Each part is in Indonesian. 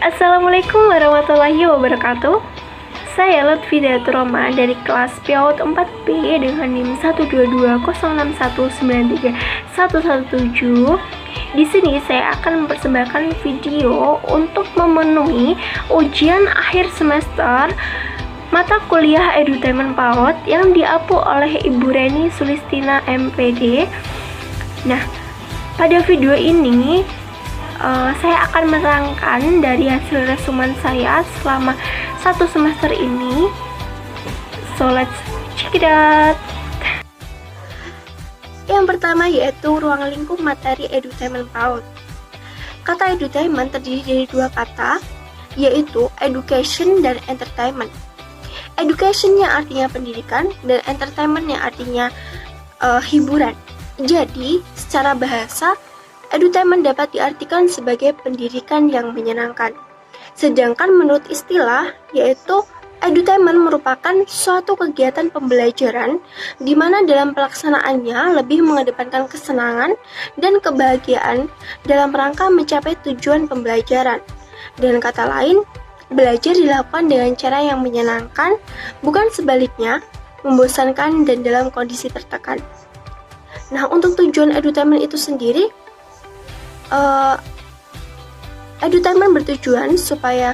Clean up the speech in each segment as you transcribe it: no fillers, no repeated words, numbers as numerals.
Assalamualaikum warahmatullahi wabarakatuh. Saya Lutfi Roma dari kelas PAUD 4B dengan NIM 12201931117. Di sini saya akan mempersembahkan video untuk memenuhi ujian akhir semester mata kuliah Edutainment PAUD yang diapu oleh Ibu Reni Sulistina MPD. Nah, pada video ini saya akan menerangkan dari hasil resumen saya selama 1 semester ini. So let's check it out. Yang pertama yaitu ruang lingkup materi Edutainment PAUD. Kata edutainment terdiri dari 2 kata, yaitu education dan entertainment. Education yang artinya pendidikan dan entertainment yang artinya hiburan. Jadi, secara bahasa, edutainment dapat diartikan sebagai pendidikan yang menyenangkan. Sedangkan menurut istilah, yaitu edutainment merupakan suatu kegiatan pembelajaran di mana dalam pelaksanaannya lebih mengedepankan kesenangan dan kebahagiaan dalam rangka mencapai tujuan pembelajaran. Dengan kata lain, belajar dilakukan dengan cara yang menyenangkan, bukan sebaliknya, membosankan dan dalam kondisi tertekan. Nah, untuk tujuan edutainment itu sendiri, edutainment bertujuan supaya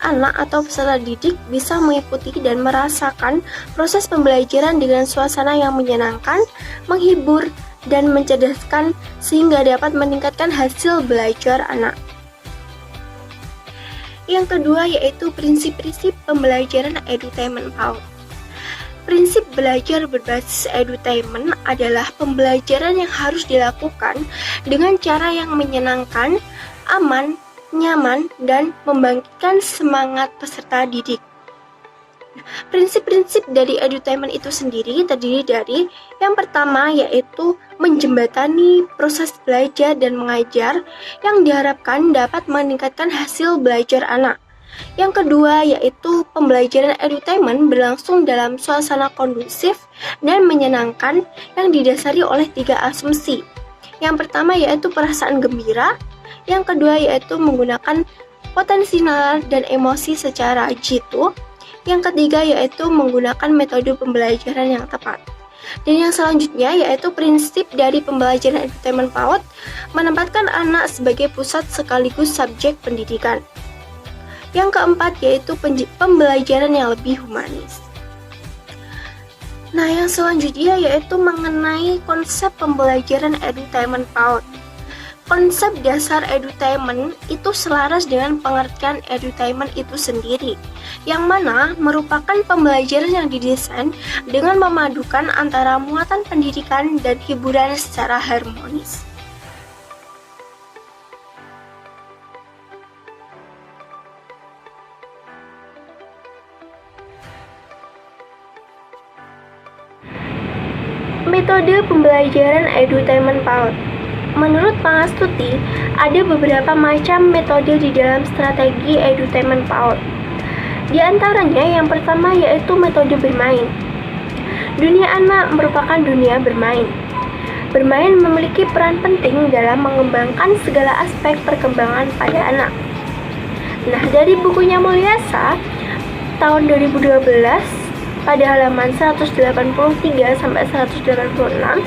anak atau peserta didik bisa mengikuti dan merasakan proses pembelajaran dengan suasana yang menyenangkan, menghibur, dan mencerdaskan sehingga dapat meningkatkan hasil belajar anak. Yang kedua yaitu prinsip-prinsip pembelajaran Edutainment PAUD. Prinsip belajar berbasis edutainment adalah pembelajaran yang harus dilakukan dengan cara yang menyenangkan, aman, nyaman, dan membangkitkan semangat peserta didik. Prinsip-prinsip dari edutainment itu sendiri terdiri dari yang pertama yaitu menjembatani proses belajar dan mengajar yang diharapkan dapat meningkatkan hasil belajar anak. Yang kedua yaitu pembelajaran edutainment berlangsung dalam suasana kondusif dan menyenangkan yang didasari oleh 3 asumsi. Yang pertama yaitu perasaan gembira, yang kedua yaitu menggunakan potensi nalar dan emosi secara jitu, yang ketiga yaitu menggunakan metode pembelajaran yang tepat. Dan yang selanjutnya yaitu prinsip dari pembelajaran Edutainment PAUD menempatkan anak sebagai pusat sekaligus subjek pendidikan. Yang keempat yaitu pembelajaran yang lebih humanis. Nah, yang selanjutnya yaitu mengenai konsep pembelajaran Edutainment PAUD. Konsep dasar edutainment itu selaras dengan pengertian edutainment itu sendiri, yang mana merupakan pembelajaran yang didesain dengan memadukan antara muatan pendidikan dan hiburan secara harmonis. Metode pembelajaran Edutainment PAUD. Menurut Pangastuti, ada beberapa macam metode di dalam strategi Edutainment PAUD. Di antaranya yang pertama yaitu metode bermain. Dunia anak merupakan dunia bermain. Bermain memiliki peran penting dalam mengembangkan segala aspek perkembangan pada anak. Nah, dari bukunya Mulyasa tahun 2012 pada halaman 183 sampai 186,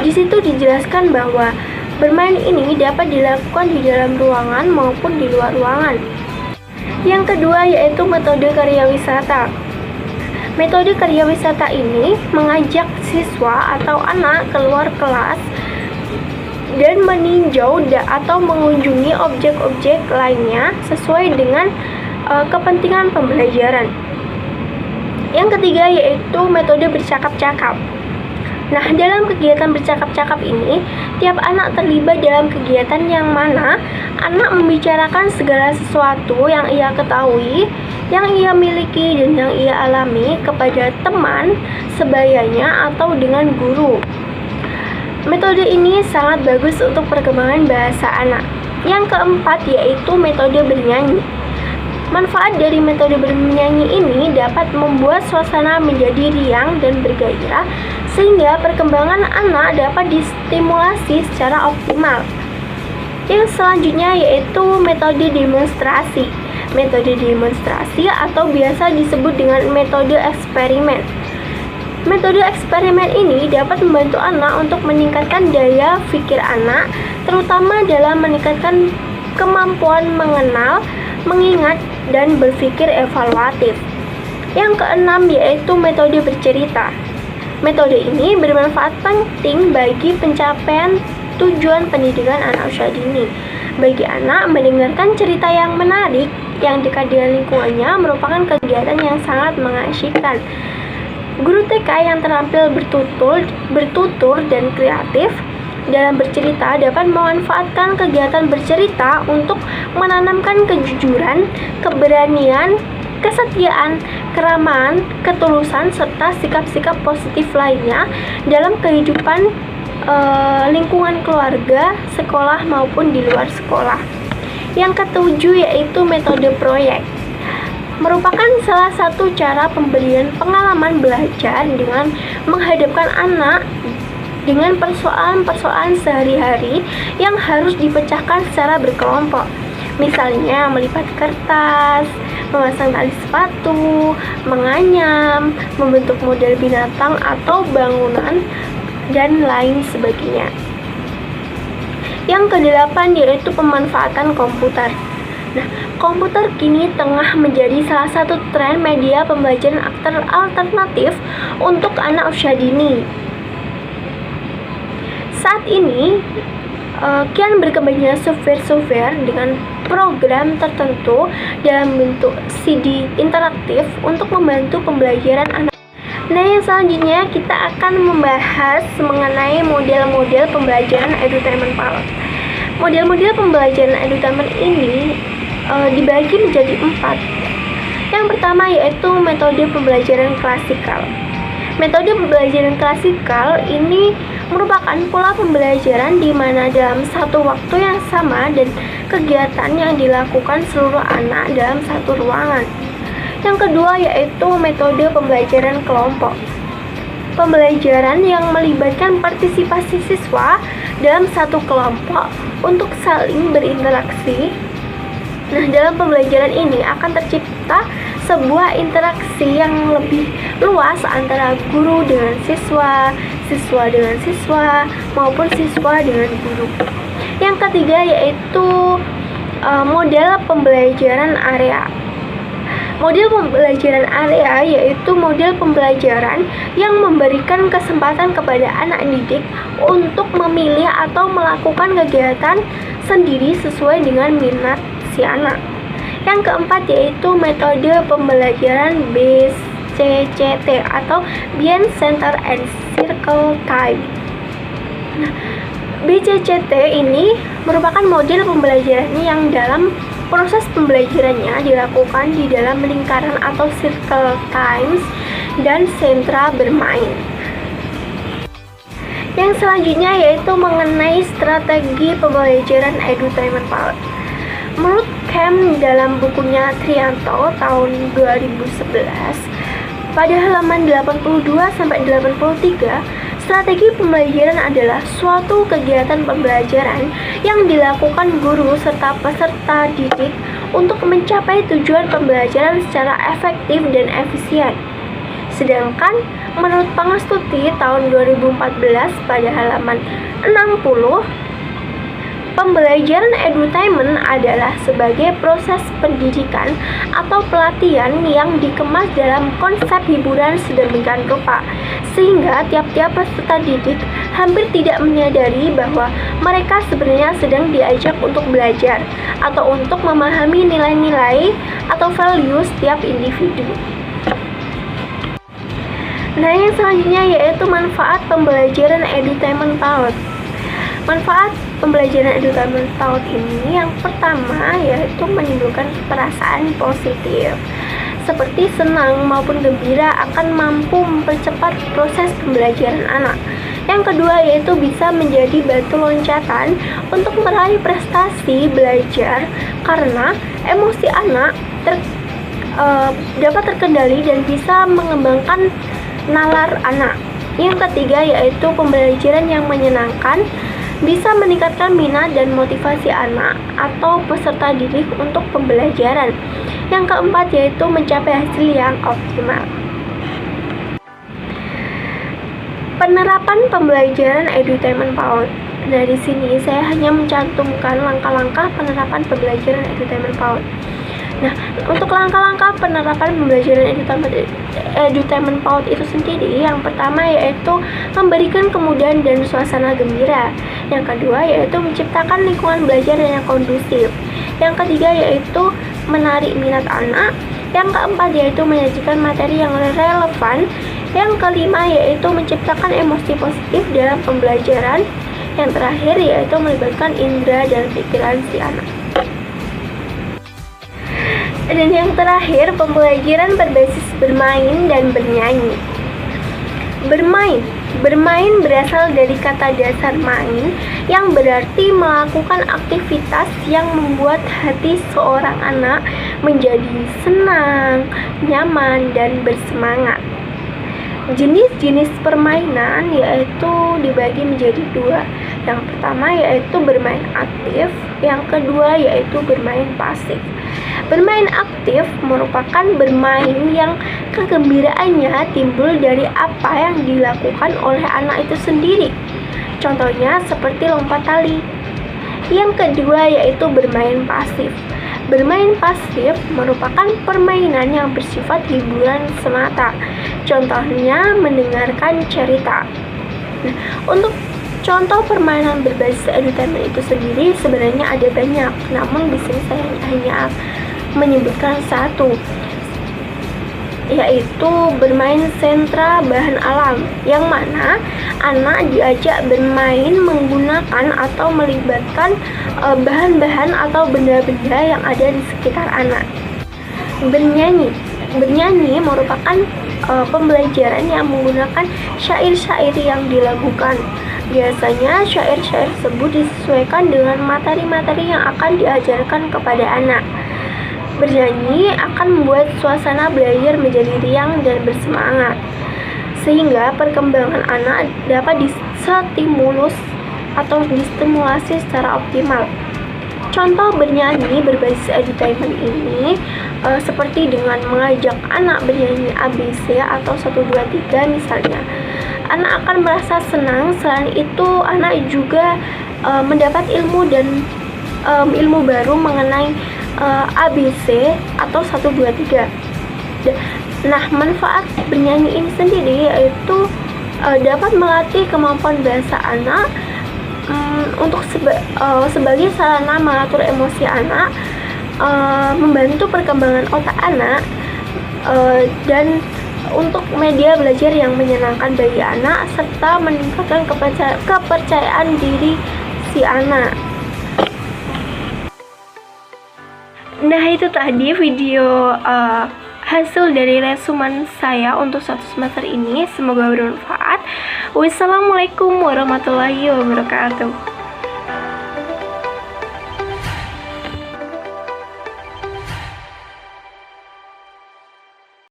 di situ dijelaskan bahwa bermain ini dapat dilakukan di dalam ruangan maupun di luar ruangan. Yang kedua yaitu metode karya wisata. Metode karya wisata ini mengajak siswa atau anak keluar kelas dan meninjau atau mengunjungi objek-objek lainnya sesuai dengan kepentingan pembelajaran. Yang ketiga yaitu metode bercakap-cakap. Nah, dalam kegiatan bercakap-cakap ini, tiap anak terlibat dalam kegiatan yang mana anak membicarakan segala sesuatu yang ia ketahui, yang ia miliki, dan yang ia alami kepada teman, sebayanya, atau dengan guru. Metode ini sangat bagus untuk perkembangan bahasa anak. Yang keempat yaitu metode bernyanyi. Manfaat dari metode bernyanyi ini dapat membuat suasana menjadi riang dan bergairah sehingga perkembangan anak dapat distimulasi secara optimal. Yang selanjutnya yaitu metode demonstrasi. Metode demonstrasi atau biasa disebut dengan metode eksperimen. Metode eksperimen ini dapat membantu anak untuk meningkatkan daya pikir anak, terutama dalam meningkatkan kemampuan mengenal, mengingat, dan berpikir evaluatif. Yang keenam yaitu metode bercerita. Metode ini bermanfaat penting bagi pencapaian tujuan pendidikan anak usia dini. Bagi anak, mendengarkan cerita yang menarik, yang dekat dengan lingkungannya merupakan kegiatan yang sangat mengasyikkan. Guru TK yang terampil bertutur dan kreatif dalam bercerita dapat memanfaatkan kegiatan bercerita untuk menanamkan kejujuran, keberanian, kesetiaan, keramahan, ketulusan, serta sikap-sikap positif lainnya dalam kehidupan lingkungan keluarga, sekolah maupun di luar sekolah. Yang ketujuh yaitu metode proyek. Merupakan salah satu cara pemberian pengalaman belajar dengan menghadapkan anak dengan persoalan-persoalan sehari-hari yang harus dipecahkan secara berkelompok. Misalnya melipat kertas, memasang tali sepatu, menganyam, membentuk model binatang atau bangunan, dan lain sebagainya. Yang kedelapan yaitu pemanfaatan komputer. Nah, komputer kini tengah menjadi salah satu tren media pembelajaran alternatif untuk anak usia dini. Saat ini, kian berkembangnya software dengan program tertentu dalam bentuk CD interaktif untuk membantu pembelajaran anak. Nah, yang selanjutnya kita akan membahas mengenai model-model pembelajaran edutainment PAUD. Model-model pembelajaran edutainment ini dibagi menjadi 4. Yang pertama yaitu metode pembelajaran klasikal. Metode pembelajaran klasikal ini merupakan pola pembelajaran di mana dalam satu waktu yang sama dan kegiatan yang dilakukan seluruh anak dalam satu ruangan. Yang kedua yaitu metode pembelajaran kelompok. Pembelajaran yang melibatkan partisipasi siswa dalam satu kelompok untuk saling berinteraksi. Nah, dalam pembelajaran ini akan tercipta sebuah interaksi yang lebih luas antara guru dengan siswa, siswa dengan siswa, maupun siswa dengan guru. Yang ketiga yaitu model pembelajaran area. Model pembelajaran area yaitu model pembelajaran yang memberikan kesempatan kepada anak didik untuk memilih atau melakukan kegiatan sendiri sesuai dengan minat si anak. Yang keempat yaitu metode pembelajaran BCCT atau Being Center and Circle Time. Nah, BCCT ini merupakan model pembelajaran yang dalam proses pembelajarannya dilakukan di dalam lingkaran atau circle times dan sentra bermain. Yang selanjutnya yaitu mengenai strategi pembelajaran edutainment PAUD. Menurut Kem dalam bukunya Trianto tahun 2011, pada halaman 82-83, strategi pembelajaran adalah suatu kegiatan pembelajaran yang dilakukan guru serta peserta didik untuk mencapai tujuan pembelajaran secara efektif dan efisien. Sedangkan menurut Pangastuti tahun 2014 pada halaman 60, pembelajaran edutainment adalah sebagai proses pendidikan atau pelatihan yang dikemas dalam konsep hiburan sedemikian rupa, sehingga tiap-tiap peserta didik hampir tidak menyadari bahwa mereka sebenarnya sedang diajak untuk belajar atau untuk memahami nilai-nilai atau value setiap individu. Nah, yang selanjutnya yaitu manfaat pembelajaran edutainment PAUD. Manfaat pembelajaran edutainment PAUD ini yang pertama yaitu menimbulkan perasaan positif seperti senang maupun gembira akan mampu mempercepat proses pembelajaran anak. Yang kedua yaitu bisa menjadi batu loncatan untuk meraih prestasi belajar karena emosi anak dapat terkendali dan bisa mengembangkan nalar anak. Yang ketiga yaitu pembelajaran yang menyenangkan, bisa meningkatkan minat dan motivasi anak atau peserta didik untuk pembelajaran. Yang keempat yaitu mencapai hasil yang optimal. Penerapan pembelajaran edutainment PAUD. Nah, di sini saya hanya mencantumkan langkah-langkah penerapan pembelajaran edutainment PAUD. Nah, untuk langkah-langkah penerapan pembelajaran edutainment PAUD itu sendiri, yang pertama yaitu memberikan kemudahan dan suasana gembira. Yang kedua yaitu menciptakan lingkungan belajar yang kondusif. Yang ketiga yaitu menarik minat anak. Yang keempat yaitu menyajikan materi yang relevan. Yang kelima yaitu menciptakan emosi positif dalam pembelajaran. Yang terakhir yaitu melibatkan indera dan pikiran si anak. Dan yang terakhir, pembelajaran berbasis bermain dan bernyanyi. Bermain berasal dari kata dasar main yang berarti melakukan aktivitas yang membuat hati seorang anak menjadi senang, nyaman, dan bersemangat. Jenis-jenis permainan yaitu dibagi menjadi dua. Yang pertama yaitu bermain aktif, yang kedua yaitu bermain pasif. Bermain aktif merupakan bermain yang kegembiraannya timbul dari apa yang dilakukan oleh anak itu sendiri. Contohnya seperti lompat tali. Yang kedua yaitu bermain pasif. Bermain pasif merupakan permainan yang bersifat hiburan semata. Contohnya mendengarkan cerita. Nah, untuk contoh permainan berbasis edutainment itu sendiri sebenarnya ada banyak, namun di sini saya hanya menyebutkan satu, yaitu bermain sentra bahan alam, yang mana anak diajak bermain menggunakan atau melibatkan bahan-bahan atau benda-benda yang ada di sekitar anak. Bernyanyi merupakan pembelajaran yang menggunakan syair-syair yang dilakukan. Biasanya syair-syair tersebut disesuaikan dengan materi-materi yang akan diajarkan kepada anak. Bernyanyi akan membuat suasana belajar menjadi riang dan bersemangat, sehingga perkembangan anak dapat distimulus atau distimulasi secara optimal. Contoh bernyanyi berbasis edutainment ini seperti dengan mengajak anak bernyanyi ABC atau 1, 2, 3 misalnya. Anak akan merasa senang. Selain itu anak juga mendapat ilmu dan ilmu baru mengenai ABC atau 1, 2, 3. Nah, manfaat bernyanyi ini sendiri yaitu dapat melatih kemampuan bahasa anak, untuk sebagai sarana mengatur emosi anak, membantu perkembangan otak anak, dan untuk media belajar yang menyenangkan bagi anak, serta meningkatkan kepercayaan diri si anak. Nah, itu tadi video hasil dari resumen saya untuk 1 semester ini. Semoga bermanfaat. Wassalamualaikum warahmatullahi wabarakatuh.